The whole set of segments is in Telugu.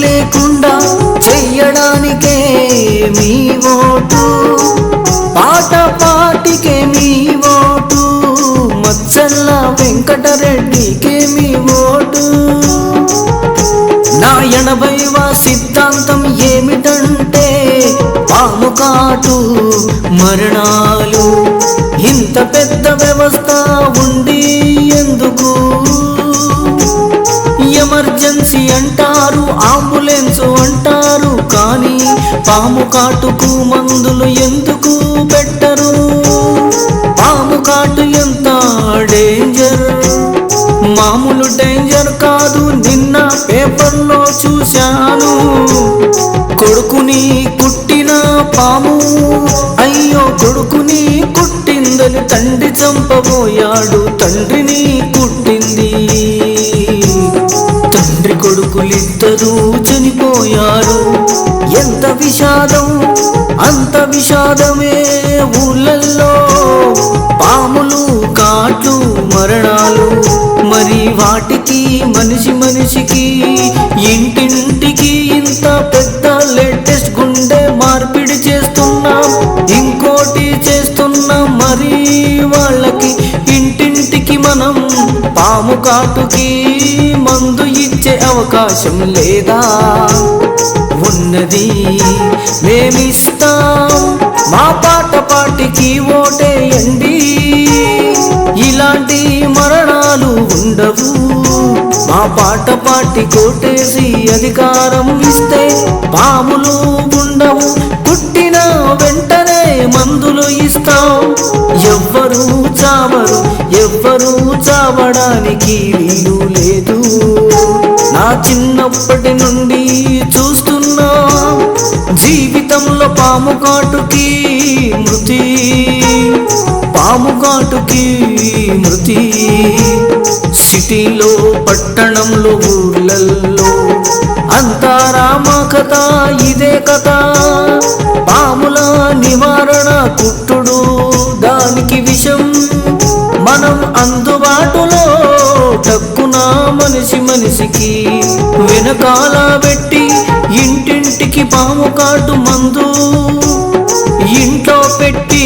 లేకుండా చెయ్యడానికే మీ ఓటు, పాట పాటికే మీ ఓటు, మచ్చల్ల వెంకటరెడ్డికే మీ ఓటు. నా 80వ సిద్ధాంతం ఏమిటంటే పాము కాటు మరణాలు. ఇంత పెద్ద వ్యవస్థ ఉండి ఎందుకు? ఎమర్జెన్సీ అంటారు, అంబులెన్స్ అంటారు, కానీ పాము కాటుకు మందులు ఎందుకు పెట్టరు? పాము కాటు ఎంత డేంజర్, మామూలు డేంజర్ కాదు. నిన్న పేపర్లో చూశాను, కొడుకుని కుట్టిన పాము, అయ్యో కొడుకుని కుట్టిందని తండ్రి చంపబోయాడు, తండ్రిని కుట్టింది. తండ్రి కొడుకులిద్దరూ చనిపోయారు. ఎంత విషాదం, అంత విషాదమే ఊళ్ళల్లో. పాములు కాట్లు మరణాలు, మరి వాటికి మనిషికి ఇంటింటికి ఇంత పెద్ద లేటెస్ట్ గుండె మార్పిడి చేస్తున్నాం, ఇంకోటి చేస్తున్నాం. మరి వాళ్ళకి ఇంటింటికి మనం పాము కాటుకి మందు ఇచ్చే అవకాశం లేదా? ఉన్నది మేమిస్తాం, మా పాట పాటికి ఓటేయండి. ఇలాంటి మరణాలు ఉండవు. మా పాట పాటి కోటేసి అధికారం ఇస్తే పాములు ఉండవు. కుట్టిన వెంటనే మందులు ఇస్తాం. ఎవ్వరూ చావరు, ఎవ్వరూ చావడానికి వీలు లేదు. నా చిన్నప్పటి నుండి చూస్తున్నా, జీవితంలో పాము కాటుకి మృతి, పాము కాటుకి మృతి. సిటీలో, పట్టణంలో, ఊర్లల్లో అంతా రామ కథ, ఇదే కథ. పాముల నివారణ కుట్టుడు, దానికి విషం మనం అందుబాటులో తక్కున మనిషికి వెనకాల పెట్టి ఇంటింటికి పాము కాటు మందు ఇంట్లో పెట్టి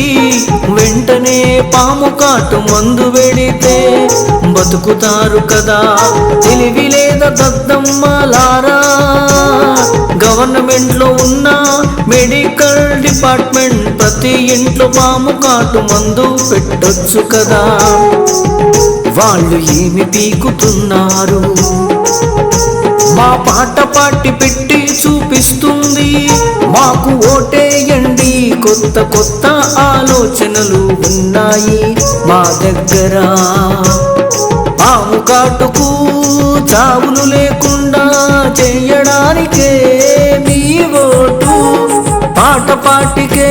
వెంటనే పాము కాటు మందు వెడితే బతుకుతారు కదా. తెలివి లేదా దద్దమ్మలారా? గవర్నమెంట్ లో ఉన్న మెడికల్ డిపార్ట్మెంట్ ప్రతి ఇంట్లో పాము కాటు మందు పెట్టొచ్చు కదా. వాళ్ళు ఏమి పీకుతున్నారు? మా పాట పాటి పెట్టి చూపిస్తుంది, మాకు ఓటేయండి. కొత్త కొత్త ఆలోచనలు ఉన్నాయి మా దగ్గర. పాము కాటుకు చావులు లేకుండా చేయడానికే మీ ఓటు, పాట పాటికే